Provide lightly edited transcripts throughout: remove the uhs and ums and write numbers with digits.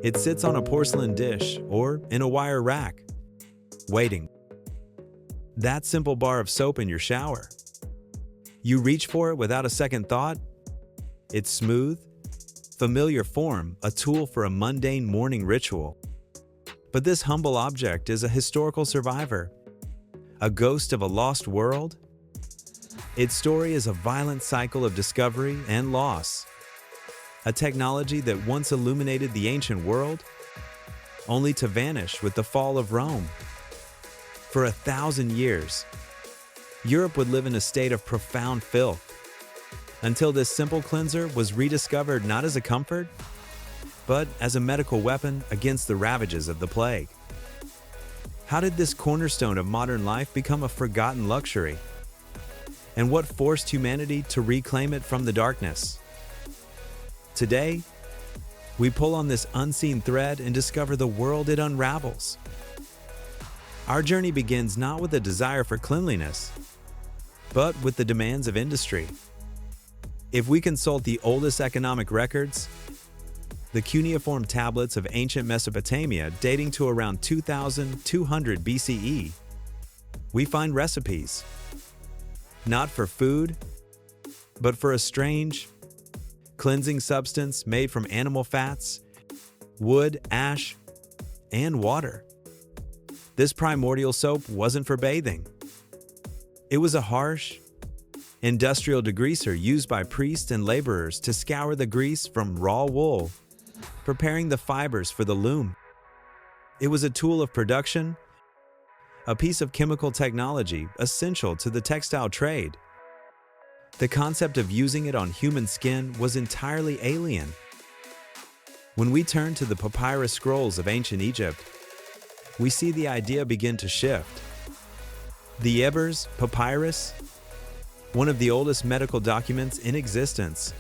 It sits on a porcelain dish or in a wire rack, waiting. That simple bar of soap in your shower. You reach for it without a second thought. It's smooth, familiar form, a tool for a mundane morning ritual. But this humble object is a historical survivor, a ghost of a lost world. Its story is a violent cycle of discovery and loss. A technology that once illuminated the ancient world, only to vanish with the fall of Rome. For 1,000 years, Europe would live in a state of profound filth, until this simple cleanser was rediscovered not as a comfort, but as a medical weapon against the ravages of the plague. How did this cornerstone of modern life become a forgotten luxury? And what forced humanity to reclaim it from the darkness? Today, we pull on this unseen thread and discover the world it unravels. Our journey begins not with a desire for cleanliness, but with the demands of industry. If we consult the oldest economic records, the cuneiform tablets of ancient Mesopotamia dating to around 2200 BCE, we find recipes, not for food, but for a strange, cleansing substance made from animal fats, wood, ash, and water. This primordial soap wasn't for bathing. It was a harsh, industrial degreaser used by priests and laborers to scour the grease from raw wool, preparing the fibers for the loom. It was a tool of production, a piece of chemical technology essential to the textile trade. The concept of using it on human skin was entirely alien. When we turn to the papyrus scrolls of ancient Egypt, we see the idea begin to shift. The Ebers Papyrus, one of the oldest medical documents in existence,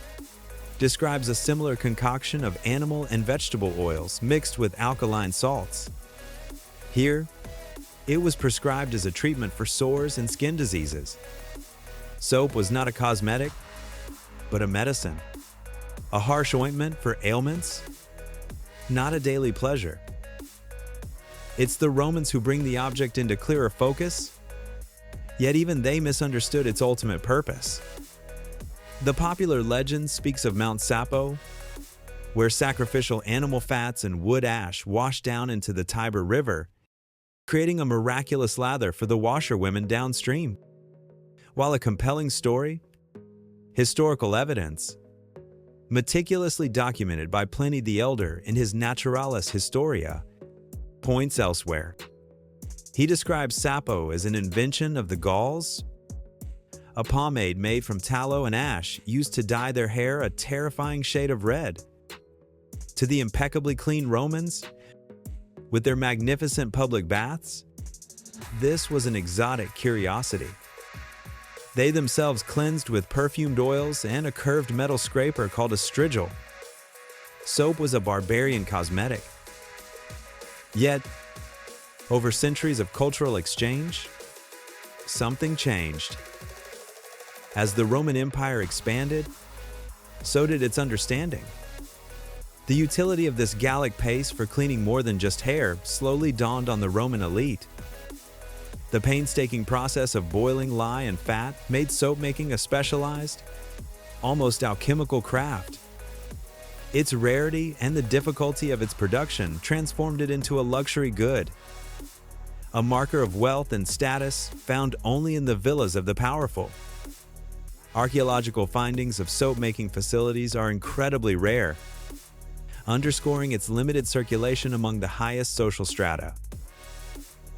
describes a similar concoction of animal and vegetable oils mixed with alkaline salts. Here, it was prescribed as a treatment for sores and skin diseases. Soap was not a cosmetic, but a medicine. A harsh ointment for ailments, not a daily pleasure. It's the Romans who bring the object into clearer focus, yet even they misunderstood its ultimate purpose. The popular legend speaks of Mount Sapo, where sacrificial animal fats and wood ash washed down into the Tiber River, creating a miraculous lather for the washerwomen downstream. While a compelling story, historical evidence, meticulously documented by Pliny the Elder in his Naturalis Historia, points elsewhere. He describes Sapo as an invention of the Gauls, a pomade made from tallow and ash used to dye their hair a terrifying shade of red. To the impeccably clean Romans, with their magnificent public baths, this was an exotic curiosity. They themselves cleansed with perfumed oils and a curved metal scraper called a strigil. Soap was a barbarian cosmetic. Yet, over centuries of cultural exchange, something changed. As the Roman Empire expanded, so did its understanding. The utility of this Gallic paste for cleaning more than just hair slowly dawned on the Roman elite. The painstaking process of boiling lye and fat made soap making a specialized, almost alchemical craft. Its rarity and the difficulty of its production transformed it into a luxury good, a marker of wealth and status found only in the villas of the powerful. Archaeological findings of soap-making facilities are incredibly rare, underscoring its limited circulation among the highest social strata.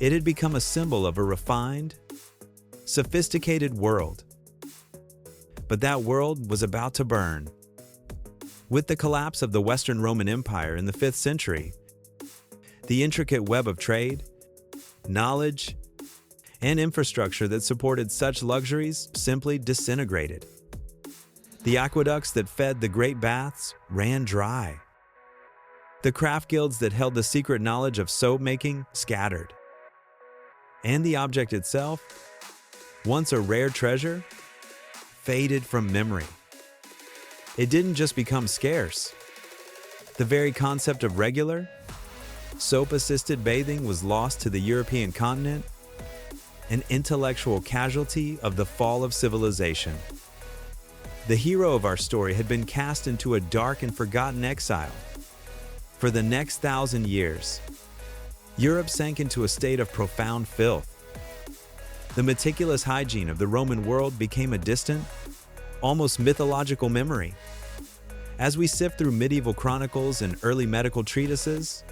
It had become a symbol of a refined, sophisticated world. But that world was about to burn. With the collapse of the Western Roman Empire in the 5th century, the intricate web of trade, knowledge, and infrastructure that supported such luxuries simply disintegrated. The aqueducts that fed the great baths ran dry. The craft guilds that held the secret knowledge of soap making scattered. And the object itself, once a rare treasure, faded from memory. It didn't just become scarce. The very concept of regular, soap-assisted bathing was lost to the European continent, an intellectual casualty of the fall of civilization. The hero of our story had been cast into a dark and forgotten exile. For the next 1,000 years, Europe sank into a state of profound filth. The meticulous hygiene of the Roman world became a distant, almost mythological memory. As we sift through medieval chronicles and early medical treatises,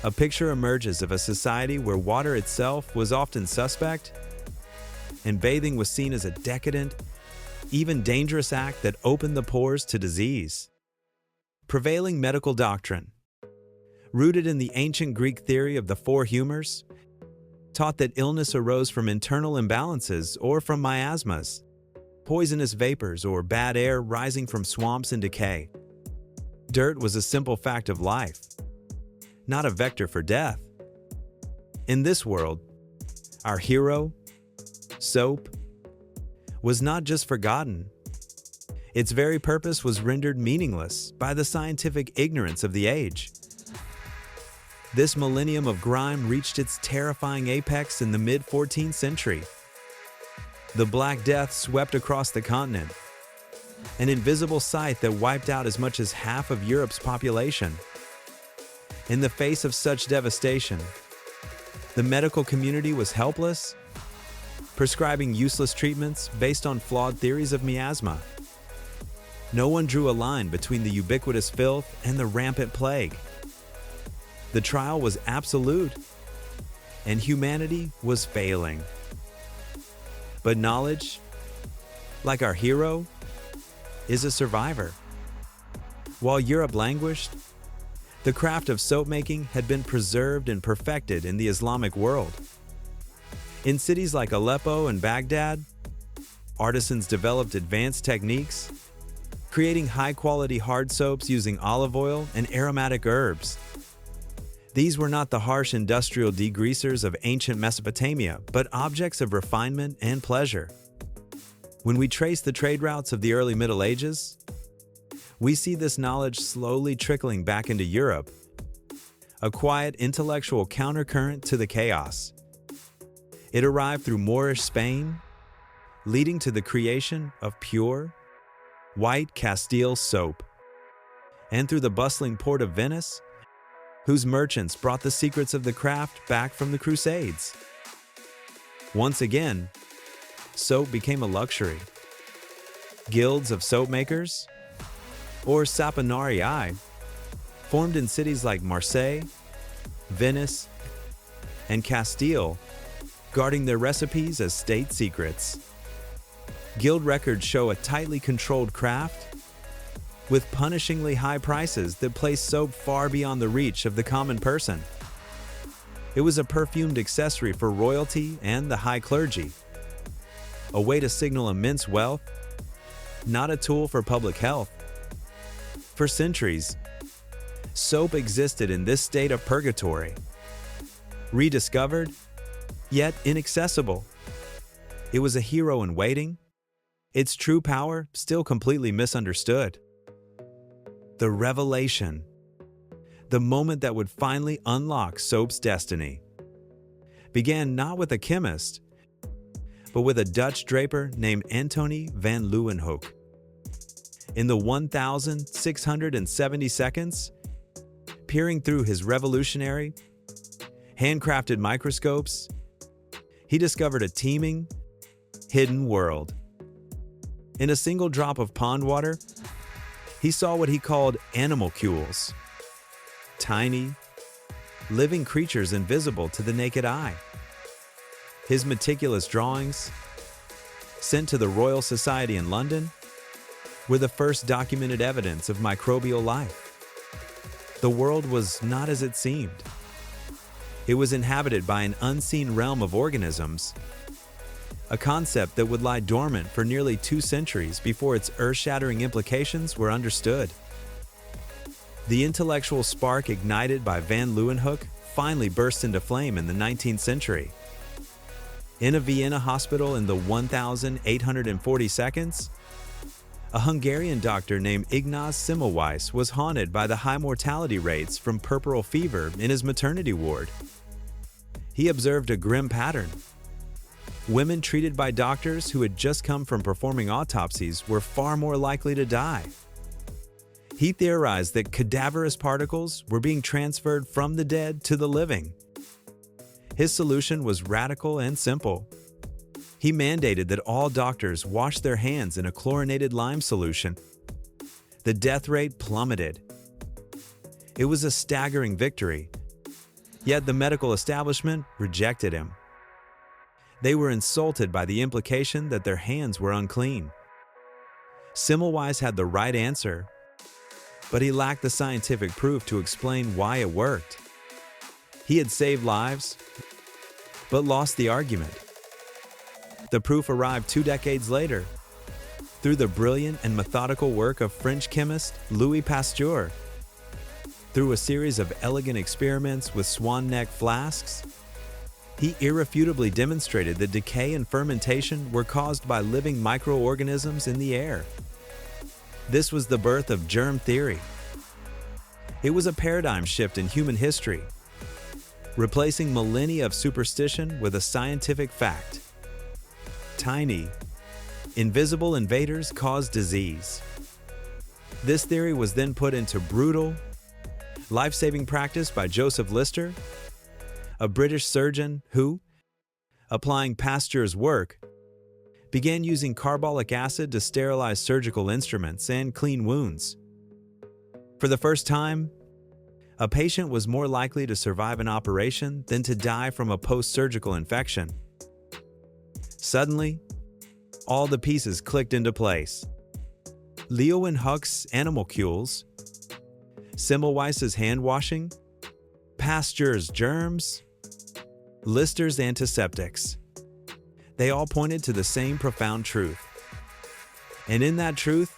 a picture emerges of a society where water itself was often suspect, and bathing was seen as a decadent, even dangerous act that opened the pores to disease. Prevailing medical doctrine, rooted in the ancient Greek theory of the four humors, taught that illness arose from internal imbalances or from miasmas, poisonous vapors or bad air rising from swamps and decay. Dirt was a simple fact of life, not a vector for death. In this world, our hero, soap, was not just forgotten. Its very purpose was rendered meaningless by the scientific ignorance of the age. This millennium of grime reached its terrifying apex in the mid-14th century. The Black Death swept across the continent, an invisible sight that wiped out as much as half of Europe's population. In the face of such devastation, the medical community was helpless, prescribing useless treatments based on flawed theories of miasma. No one drew a line between the ubiquitous filth and the rampant plague. The trial was absolute, and humanity was failing. But knowledge, like our hero, is a survivor. While Europe languished, the craft of soap making had been preserved and perfected in the Islamic world. In cities like Aleppo and Baghdad, artisans developed advanced techniques, creating high-quality hard soaps using olive oil and aromatic herbs. These were not the harsh industrial degreasers of ancient Mesopotamia, but objects of refinement and pleasure. When we trace the trade routes of the early Middle Ages, we see this knowledge slowly trickling back into Europe, a quiet intellectual countercurrent to the chaos. It arrived through Moorish Spain, leading to the creation of pure, white Castile soap, and through the bustling port of Venice, whose merchants brought the secrets of the craft back from the Crusades. Once again, soap became a luxury. Guilds of soap makers, or saponarii, formed in cities like Marseille, Venice, and Castile, guarding their recipes as state secrets. Guild records show a tightly controlled craft, with punishingly high prices that placed soap far beyond the reach of the common person. It was a perfumed accessory for royalty and the high clergy, a way to signal immense wealth, not a tool for public health. For centuries, soap existed in this state of purgatory, rediscovered, yet inaccessible. It was a hero in waiting, its true power still completely misunderstood. The revelation, the moment that would finally unlock soap's destiny, began not with a chemist, but with a Dutch draper named Antony van Leeuwenhoek. In the 1,670 seconds, peering through his revolutionary, handcrafted microscopes, he discovered a teeming, hidden world. In a single drop of pond water, he saw what he called animalcules, tiny, living creatures invisible to the naked eye. His meticulous drawings, sent to the Royal Society in London, were the first documented evidence of microbial life. The world was not as it seemed. It was inhabited by an unseen realm of organisms, a concept that would lie dormant for nearly 2 centuries before its earth-shattering implications were understood. The intellectual spark ignited by van Leeuwenhoek finally burst into flame in the 19th century. In a Vienna hospital in the 1,840 seconds, A Hungarian doctor named Ignaz Semmelweis was haunted by the high mortality rates from puerperal fever in his maternity ward. He observed a grim pattern. Women treated by doctors who had just come from performing autopsies were far more likely to die. He theorized that cadaverous particles were being transferred from the dead to the living. His solution was radical and simple. He mandated that all doctors wash their hands in a chlorinated lime solution. The death rate plummeted. It was a staggering victory, yet the medical establishment rejected him. They were insulted by the implication that their hands were unclean. Semmelweis had the right answer, but he lacked the scientific proof to explain why it worked. He had saved lives, but lost the argument. The proof arrived 2 decades later, through the brilliant and methodical work of French chemist Louis Pasteur. Through a series of elegant experiments with swan neck flasks, he irrefutably demonstrated that decay and fermentation were caused by living microorganisms in the air. This was the birth of germ theory. It was a paradigm shift in human history, replacing millennia of superstition with a scientific fact. Tiny, invisible invaders cause disease. This theory was then put into brutal, life-saving practice by Joseph Lister, a British surgeon who, applying Pasteur's work, began using carbolic acid to sterilize surgical instruments and clean wounds. For the first time, a patient was more likely to survive an operation than to die from a post-surgical infection. Suddenly, all the pieces clicked into place. Leeuwenhoek's animalcules, Semmelweis's hand washing, Pasteur's germs, Lister's antiseptics. They all pointed to the same profound truth. And in that truth,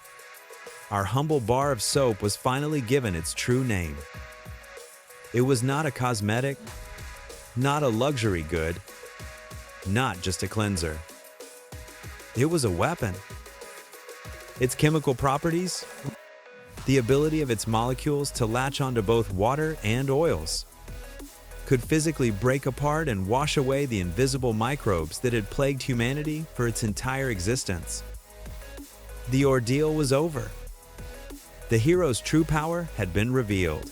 our humble bar of soap was finally given its true name. It was not a cosmetic, not a luxury good, not just a cleanser. It was a weapon. Its chemical properties, the ability of its molecules to latch onto both water and oils, could physically break apart and wash away the invisible microbes that had plagued humanity for its entire existence. The ordeal was over. The hero's true power had been revealed.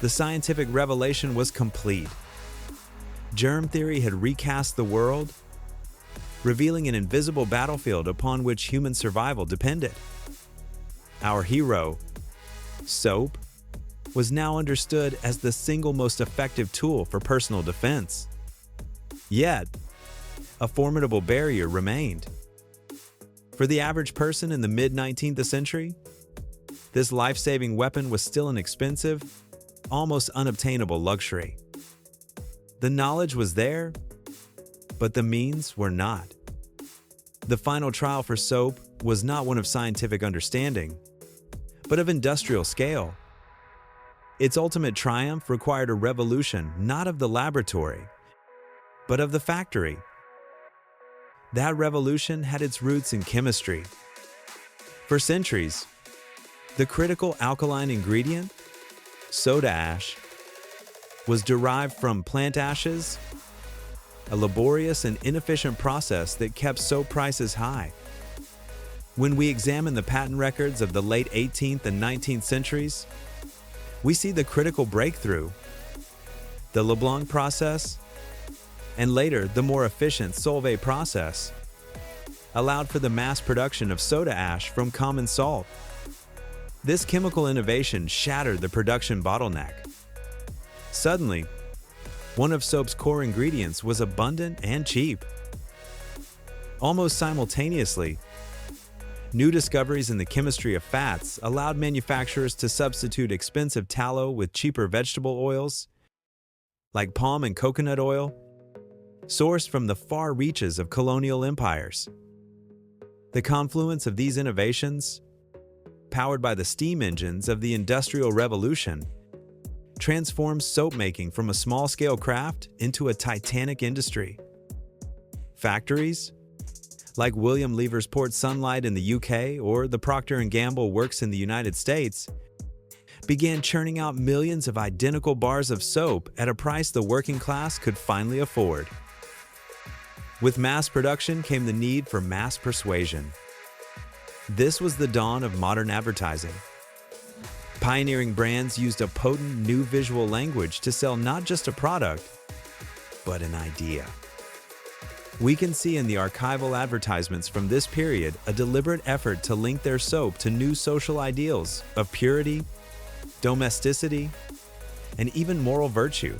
The scientific revelation was complete. Germ theory had recast the world, revealing an invisible battlefield upon which human survival depended. Our hero, soap, was now understood as the single most effective tool for personal defense. Yet, a formidable barrier remained. For the average person in the mid-19th century, this life-saving weapon was still an expensive, almost unobtainable luxury. The knowledge was there, but the means were not. The final trial for soap was not one of scientific understanding, but of industrial scale. Its ultimate triumph required a revolution not of the laboratory, but of the factory. That revolution had its roots in chemistry. For centuries, the critical alkaline ingredient, soda ash, was derived from plant ashes, a laborious and inefficient process that kept soap prices high. When we examine the patent records of the late 18th and 19th centuries, we see the critical breakthrough, the Leblanc process, and later the more efficient Solvay process, allowed for the mass production of soda ash from common salt. This chemical innovation shattered the production bottleneck. Suddenly, one of soap's core ingredients was abundant and cheap. Almost simultaneously, new discoveries in the chemistry of fats allowed manufacturers to substitute expensive tallow with cheaper vegetable oils, like palm and coconut oil, sourced from the far reaches of colonial empires. The confluence of these innovations, powered by the steam engines of the Industrial Revolution, transformed soap making from a small-scale craft into a titanic industry. Factories, like William Lever's Port Sunlight in the UK or the Procter & Gamble works in the United States, began churning out millions of identical bars of soap at a price the working class could finally afford. With mass production came the need for mass persuasion. This was the dawn of modern advertising. Pioneering brands used a potent new visual language to sell not just a product, but an idea. We can see in the archival advertisements from this period a deliberate effort to link their soap to new social ideals of purity, domesticity, and even moral virtue.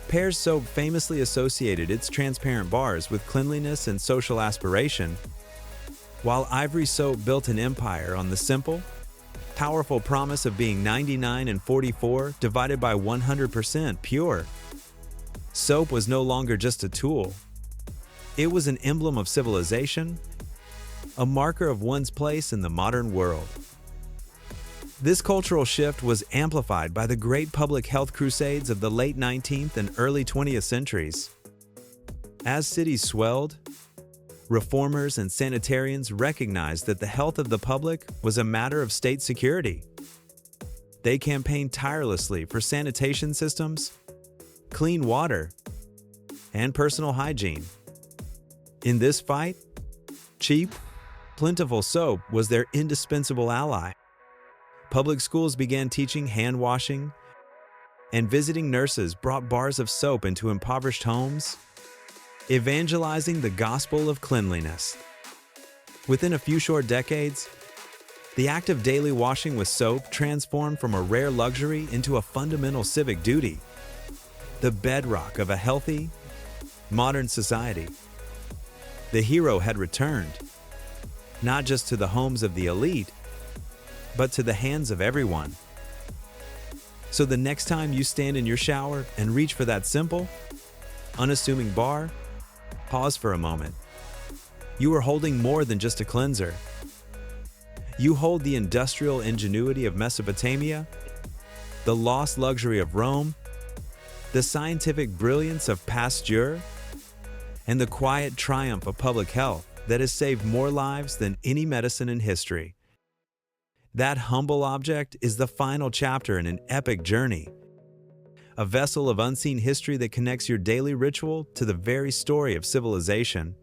Pear's soap famously associated its transparent bars with cleanliness and social aspiration, while Ivory soap built an empire on the simple, powerful promise of being 99 and 44 divided by 100% pure. Soap was no longer just a tool. It was an emblem of civilization, a marker of one's place in the modern world. This cultural shift was amplified by the great public health crusades of the late 19th and early 20th centuries. As cities swelled, reformers and sanitarians recognized that the health of the public was a matter of state security. They campaigned tirelessly for sanitation systems, clean water, and personal hygiene. In this fight, cheap, plentiful soap was their indispensable ally. Public schools began teaching hand washing, and visiting nurses brought bars of soap into impoverished homes, evangelizing the gospel of cleanliness. Within a few short decades, the act of daily washing with soap transformed from a rare luxury into a fundamental civic duty, the bedrock of a healthy, modern society. The hero had returned, not just to the homes of the elite, but to the hands of everyone. So the next time you stand in your shower and reach for that simple, unassuming bar, pause for a moment. You are holding more than just a cleanser. You hold the industrial ingenuity of Mesopotamia, the lost luxury of Rome, the scientific brilliance of Pasteur, and the quiet triumph of public health that has saved more lives than any medicine in history. That humble object is the final chapter in an epic journey, a vessel of unseen history that connects your daily ritual to the very story of civilization.